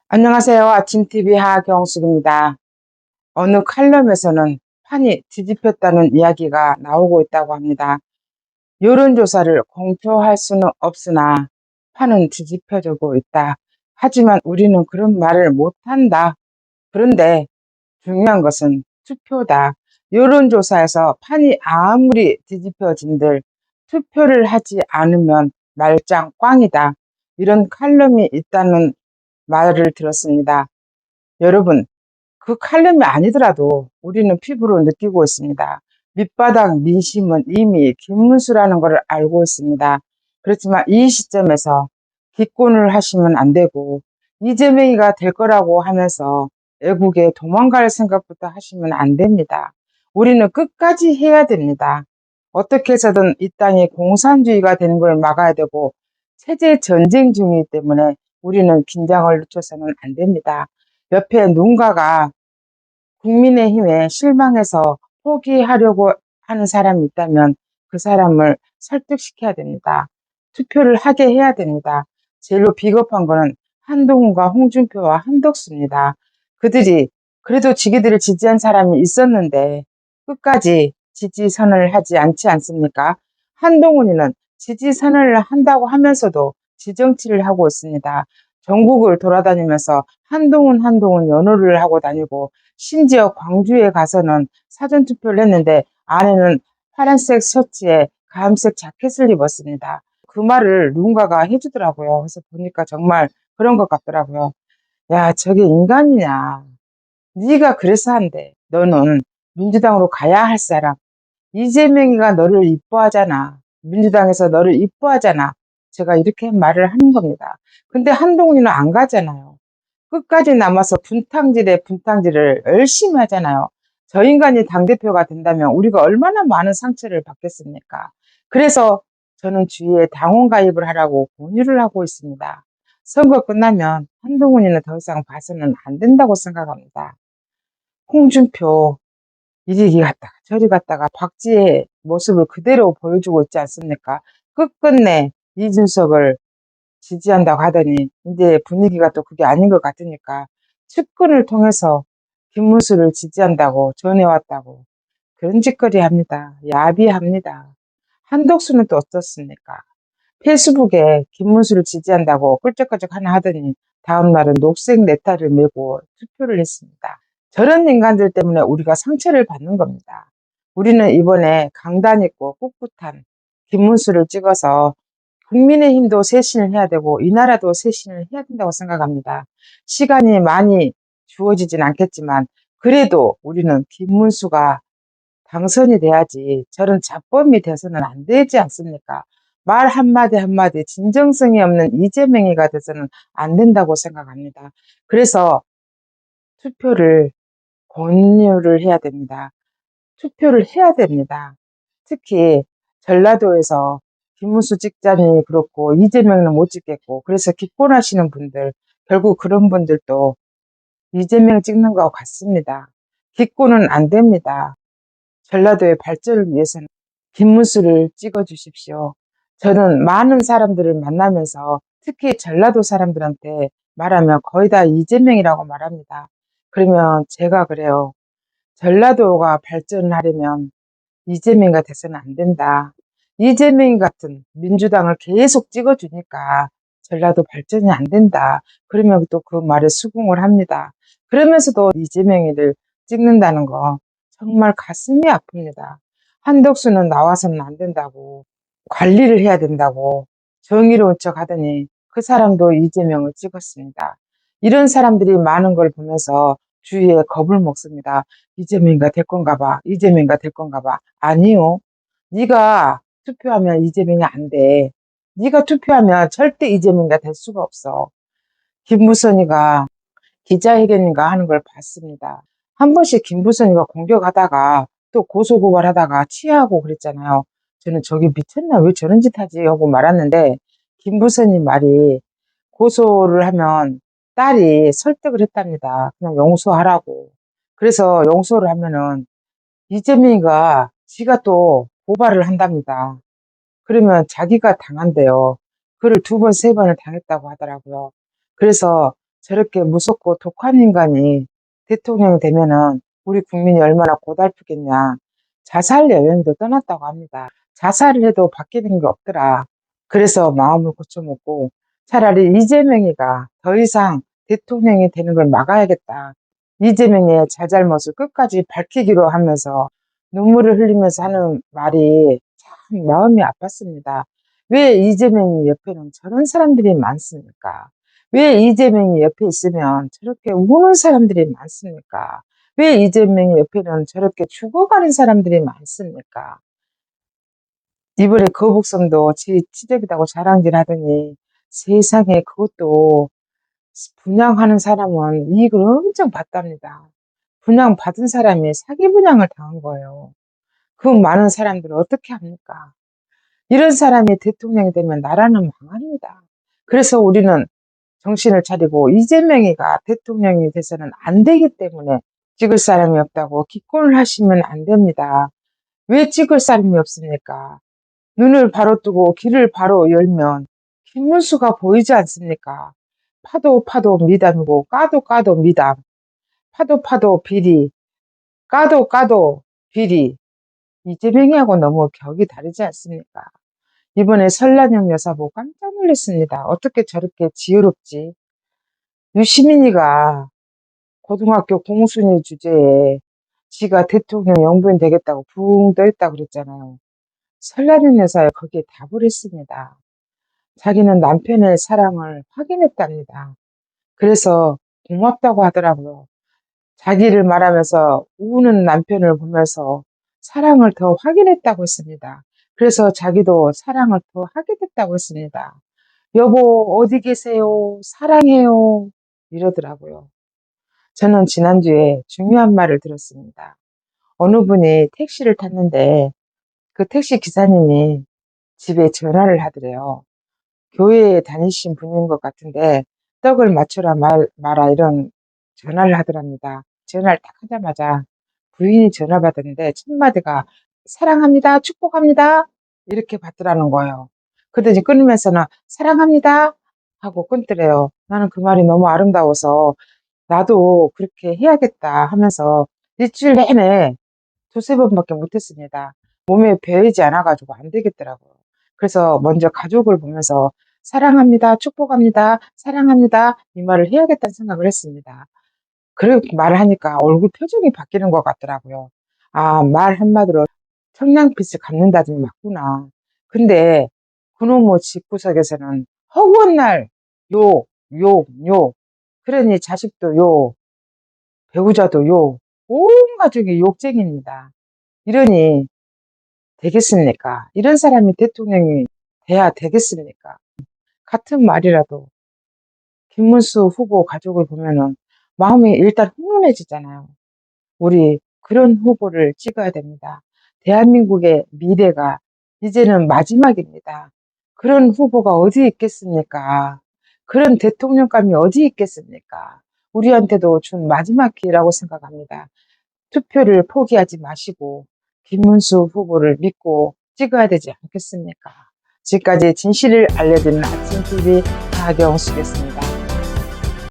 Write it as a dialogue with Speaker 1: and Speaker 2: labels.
Speaker 1: 안녕하세요. 아침TV 하경숙입니다. 어느 칼럼에서는 판이 뒤집혔다는 이야기가 나오고 있다고 합니다. 여론조사를 공표할 수는 없으나 판은 뒤집혀지고 있다. 하지만 우리는 그런 말을 못한다. 그런데 중요한 것은 투표다. 여론조사에서 판이 아무리 뒤집혀진들 투표를 하지 않으면 말짱 꽝이다. 이런 칼럼이 있다는 말을 들었습니다. 여러분, 그 칼럼이 아니더라도 우리는 피부로 느끼고 있습니다. 밑바닥 민심은 이미 김문수라는 것을 알고 있습니다. 그렇지만 이 시점에서 기권을 하시면 안 되고 이재명이가 될 거라고 하면서 애국에 도망갈 생각부터 하시면 안 됩니다. 우리는 끝까지 해야 됩니다. 어떻게 해서든 이 땅이 공산주의가 되는 걸 막아야 되고 체제 전쟁 중이기 때문에 우리는 긴장을 늦춰서는 안 됩니다. 옆에 누군가가 국민의힘에 실망해서 포기하려고 하는 사람이 있다면 그 사람을 설득시켜야 됩니다. 투표를 하게 해야 됩니다. 제일로 비겁한 거는 한동훈과 홍준표와 한덕수입니다. 그들이 그래도 지기들을 지지한 사람이 있었는데 끝까지 지지선언을 하지 않지 않습니까? 한동훈이는 지지선언을 한다고 하면서도 지정치를 하고 있습니다. 전국을 돌아다니면서 한동훈 연호를 하고 다니고 심지어 광주에 가서는 사전투표를 했는데 아내는 파란색 셔츠에 가음색 자켓을 입었습니다. 그 말을 누군가가 해주더라고요. 그래서 보니까 정말 그런 것 같더라고요. 야, 저게 인간이냐. 네가 그래서 한대. 너는 민주당으로 가야 할 사람. 이재명이가 너를 이뻐하잖아. 민주당에서 너를 이뻐하잖아. 제가 이렇게 말을 하는 겁니다. 근데 한동훈이는 안 가잖아요. 끝까지 남아서 분탕질에 분탕질을 열심히 하잖아요. 저 인간이 당대표가 된다면 우리가 얼마나 많은 상처를 받겠습니까? 그래서 저는 주위에 당원 가입을 하라고 권유를 하고 있습니다. 선거 끝나면 한동훈이는 더 이상 봐서는 안 된다고 생각합니다. 홍준표 이리 갔다가 저리 갔다가 박쥐의 모습을 그대로 보여주고 있지 않습니까? 끝끝내 이준석을 지지한다고 하더니 이제 분위기가 또 그게 아닌 것 같으니까 측근을 통해서 김문수를 지지한다고 전해왔다고 그런 짓거리 합니다. 야비합니다. 한덕수는 또 어떻습니까? 페이스북에 김문수를 지지한다고 끌적끌적 하나 하더니 다음날은 녹색 네타를 메고 투표를 했습니다. 저런 인간들 때문에 우리가 상처를 받는 겁니다. 우리는 이번에 강단 있고 꿋꿋한 김문수를 찍어서 국민의힘도 쇄신을 해야 되고 이 나라도 쇄신을 해야 된다고 생각합니다. 시간이 많이 주어지진 않겠지만 그래도 우리는 김문수가 당선이 돼야지 저런 잡범이 돼서는 안 되지 않습니까? 말 한마디 한마디 진정성이 없는 이재명이가 돼서는 안 된다고 생각합니다. 그래서 투표를 권유를 해야 됩니다. 투표를 해야 됩니다. 특히 전라도에서 김문수 찍자니 그렇고 이재명은 못 찍겠고 그래서 기권하시는 분들 결국 그런 분들도 이재명 찍는 것 같습니다. 기권은 안 됩니다. 전라도의 발전을 위해서는 김문수를 찍어주십시오. 저는 많은 사람들을 만나면서 특히 전라도 사람들한테 말하면 거의 다 이재명이라고 말합니다. 그러면 제가 그래요. 전라도가 발전하려면 이재명이 돼서는 안 된다. 이재명 같은 민주당을 계속 찍어주니까 전라도 발전이 안 된다. 그러면 또 그 말에 수긍을 합니다. 그러면서도 이재명이를 찍는다는 거 정말 가슴이 아픕니다. 한덕수는 나와서는 안 된다고 관리를 해야 된다고 정의로운 척 하더니 그 사람도 이재명을 찍었습니다. 이런 사람들이 많은 걸 보면서 주위에 겁을 먹습니다. 이재명이가 될 건가 봐. 이재명이가 될 건가 봐. 아니요. 네가 투표하면 이재명이 안 돼. 네가 투표하면 절대 이재명이가 될 수가 없어. 김무선이가 기자회견인가 하는 걸 봤습니다. 한 번씩 김무선이가 공격하다가 또 고소고발하다가 취하고 그랬잖아요. 저는 저기 미쳤나 왜 저런 짓 하지 하고 말았는데 김무선이 말이 고소를 하면 딸이 설득을 했답니다. 그냥 용서하라고. 그래서 용서를 하면은 이재명이가 지가 또 고발을 한답니다. 그러면 자기가 당한대요. 그를 두 번, 세 번을 당했다고 하더라고요. 그래서 저렇게 무섭고 독한 인간이 대통령이 되면은 우리 국민이 얼마나 고달프겠냐. 자살 여행도 떠났다고 합니다. 자살을 해도 바뀌는 게 없더라. 그래서 마음을 고쳐먹고 차라리 이재명이가 더 이상 대통령이 되는 걸 막아야겠다. 이재명의 잘잘못을 끝까지 밝히기로 하면서 눈물을 흘리면서 하는 말이 참 마음이 아팠습니다. 왜 이재명이 옆에는 저런 사람들이 많습니까? 왜 이재명이 옆에 있으면 저렇게 우는 사람들이 많습니까? 왜 이재명이 옆에는 저렇게 죽어가는 사람들이 많습니까? 이번에 거북선도 지 치적이라고 자랑질 하더니 세상에 그것도 분양하는 사람은 이익을 엄청 봤답니다. 분양받은 사람이 사기 분양을 당한 거예요. 그 많은 사람들을 어떻게 합니까? 이런 사람이 대통령이 되면 나라는 망합니다. 그래서 우리는 정신을 차리고 이재명이가 대통령이 돼서는 안 되기 때문에 찍을 사람이 없다고 기권을 하시면 안 됩니다. 왜 찍을 사람이 없습니까? 눈을 바로 뜨고 귀를 바로 열면 김문수가 보이지 않습니까? 파도 파도 미담이고 까도 까도 미담, 파도 파도 비리, 까도 까도 비리. 이재명이하고 너무 격이 다르지 않습니까? 이번에 설란영 여사 보고 깜짝 놀랐습니다. 어떻게 저렇게 지혜롭지? 유시민이가 고등학교 공순위 주제에 지가 대통령 영부인 되겠다고 붕 떠있다고 그랬잖아요. 설란영 여사가 거기에 답을 했습니다. 자기는 남편의 사랑을 확인했답니다. 그래서 고맙다고 하더라고요. 자기를 말하면서 우는 남편을 보면서 사랑을 더 확인했다고 했습니다. 그래서 자기도 사랑을 더 하게 됐다고 했습니다. 여보, 어디 계세요? 사랑해요. 이러더라고요. 저는 지난주에 중요한 말을 들었습니다. 어느 분이 택시를 탔는데 그 택시 기사님이 집에 전화를 하더래요. 교회에 다니신 분인 것 같은데 떡을 맞춰라 마라 이런 전화를 하더랍니다. 전화를 딱 하자마자 부인이 전화 받았는데 첫 마디가 사랑합니다, 축복합니다 이렇게 받더라는 거예요. 그러더니 끊으면서는 사랑합니다 하고 끊더래요. 나는 그 말이 너무 아름다워서 나도 그렇게 해야겠다 하면서 일주일 내내 두세 번밖에 못했습니다. 몸에 배이지 않아가지고 안 되겠더라고요. 그래서 먼저 가족을 보면서 사랑합니다, 축복합니다, 사랑합니다 이 말을 해야겠다는 생각을 했습니다. 그렇게 말을 하니까 얼굴 표정이 바뀌는 것 같더라고요. 아, 말 한마디로 청량빛을 갚는다더니 맞구나. 근데 그놈의 집구석에서는 허구한 날 욕, 욕, 욕. 그러니 자식도 욕, 배우자도 욕, 온 가족이 욕쟁이입니다. 이러니 되겠습니까? 이런 사람이 대통령이 돼야 되겠습니까? 같은 말이라도 김문수 후보 가족을 보면은 마음이 일단 훈훈해지잖아요. 우리 그런 후보를 찍어야 됩니다. 대한민국의 미래가 이제는 마지막입니다. 그런 후보가 어디 있겠습니까? 그런 대통령감이 어디 있겠습니까? 우리한테도 준 마지막 기회라고 생각합니다. 투표를 포기하지 마시고 김문수 후보를 믿고 찍어야 되지 않겠습니까? 지금까지 진실을 알려드리는 아침TV 하경수였습니다.